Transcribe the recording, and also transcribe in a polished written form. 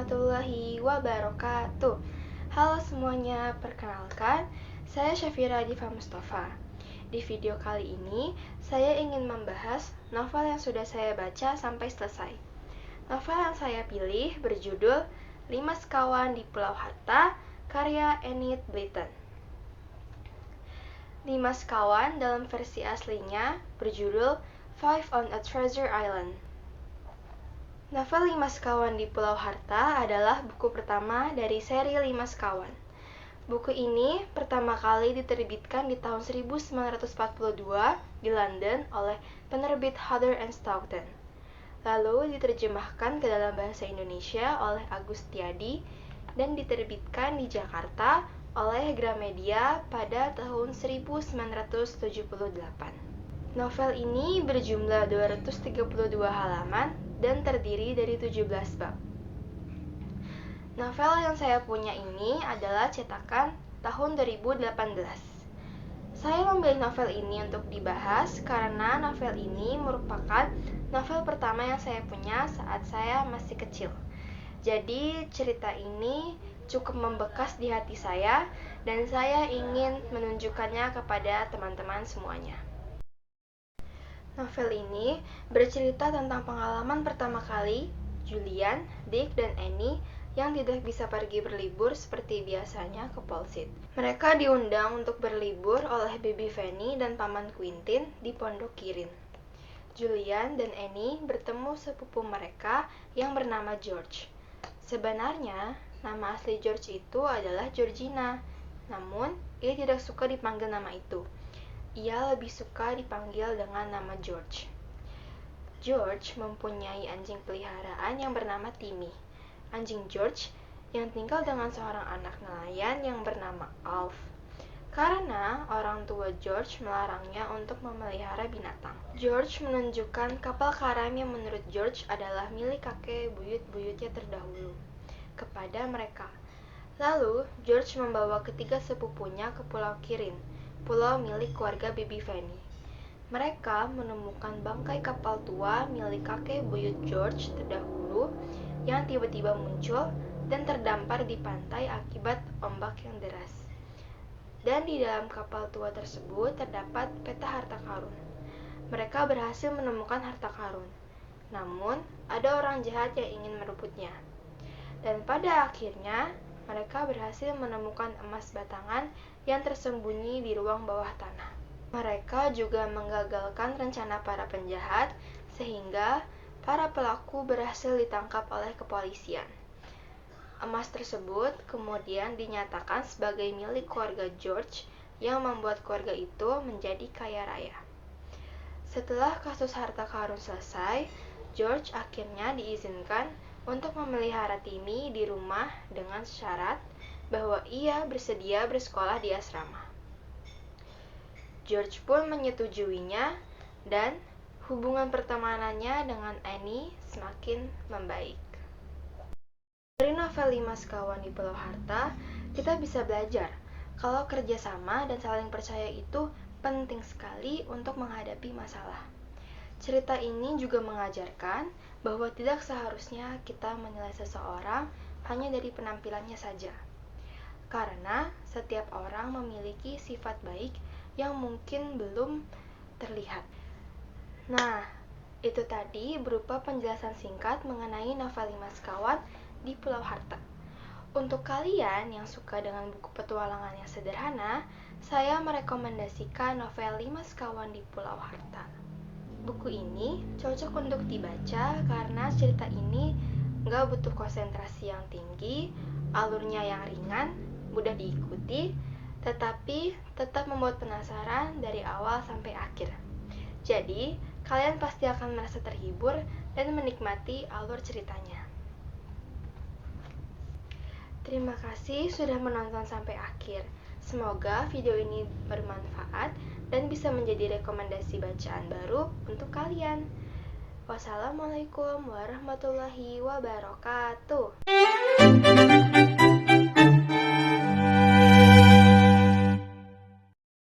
warahmatullahi wabarakatuh. Halo semuanya, perkenalkan, saya Syafira Diva Mustafa. Di video kali ini, saya ingin membahas novel yang sudah saya baca sampai selesai. Novel yang saya pilih berjudul 5 Sekawan di Pulau Harta, karya Enid Blyton. 5 Sekawan dalam versi aslinya berjudul Five on a Treasure Island. Novel 5 Sekawan di Pulau Harta adalah buku pertama dari seri 5 Sekawan. Buku ini pertama kali diterbitkan di tahun 1942 di London oleh penerbit Hodder & Stoughton. Lalu diterjemahkan ke dalam bahasa Indonesia oleh Agus Tiadi dan diterbitkan di Jakarta oleh Gramedia pada tahun 1978. Novel ini berjumlah 232 halaman dan terdiri dari 17 bab. Novel yang saya punya ini adalah cetakan tahun 2018. Saya memilih novel ini untuk dibahas karena novel ini merupakan novel pertama yang saya punya saat saya masih kecil. Jadi cerita ini cukup membekas di hati saya dan saya ingin menunjukkannya kepada teman-teman semuanya. Novel ini bercerita tentang pengalaman pertama kali Julian, Dick, dan Annie yang tidak bisa pergi berlibur seperti biasanya ke Polsit. Mereka diundang untuk berlibur oleh Baby Fanny dan Paman Quentin di Pondok Kirin. Julian dan Annie bertemu sepupu mereka yang bernama George. Sebenarnya, nama asli George itu adalah Georgina, namun ia tidak suka dipanggil nama itu. Ia lebih suka dipanggil dengan nama George. George mempunyai anjing peliharaan yang bernama Timmy. Anjing George yang tinggal dengan seorang anak nelayan yang bernama Alf. Karena orang tua George melarangnya untuk memelihara binatang. George menunjukkan kapal karam yang menurut George adalah milik kakek buyut-buyutnya terdahulu kepada mereka. Lalu, George membawa ketiga sepupunya ke Pulau Kirin, pulau milik keluarga Baby Fanny. Mereka menemukan bangkai kapal tua milik kakek buyut George terdahulu yang tiba-tiba muncul dan terdampar di pantai akibat ombak yang deras. Dan di dalam kapal tua tersebut terdapat peta harta karun. Mereka berhasil menemukan harta karun. Namun, ada orang jahat yang ingin merebutnya. Dan pada akhirnya, mereka berhasil menemukan emas batangan yang tersembunyi di ruang bawah tanah. Mereka juga menggagalkan rencana para penjahat, sehingga para pelaku berhasil ditangkap oleh kepolisian. Emas tersebut kemudian dinyatakan sebagai milik keluarga George yang membuat keluarga itu menjadi kaya raya. Setelah kasus harta karun selesai, George akhirnya diizinkan untuk memelihara Timmy di rumah dengan syarat bahwa ia bersedia bersekolah di asrama. George pun menyetujuinya dan hubungan pertemanannya dengan Annie semakin membaik. Dari novel 5 Sekawan di Pulau Harta, kita bisa belajar kalau kerjasama dan saling percaya itu penting sekali untuk menghadapi masalah. Cerita ini juga mengajarkan bahwa tidak seharusnya kita menilai seseorang hanya dari penampilannya saja. Karena setiap orang memiliki sifat baik yang mungkin belum terlihat. Nah, itu tadi berupa penjelasan singkat mengenai novel 5 Sekawan di Pulau Harta. Untuk kalian yang suka dengan buku petualangan yang sederhana, saya merekomendasikan novel 5 Sekawan di Pulau Harta. Buku ini cocok untuk dibaca karena cerita ini nggak butuh konsentrasi yang tinggi, alurnya yang ringan, mudah diikuti, tetapi tetap membuat penasaran dari awal sampai akhir. Jadi, kalian pasti akan merasa terhibur dan menikmati alur ceritanya. Terima kasih sudah menonton sampai akhir. Semoga video ini bermanfaat dan bisa menjadi rekomendasi bacaan baru untuk kalian. Wassalamualaikum warahmatullahi wabarakatuh.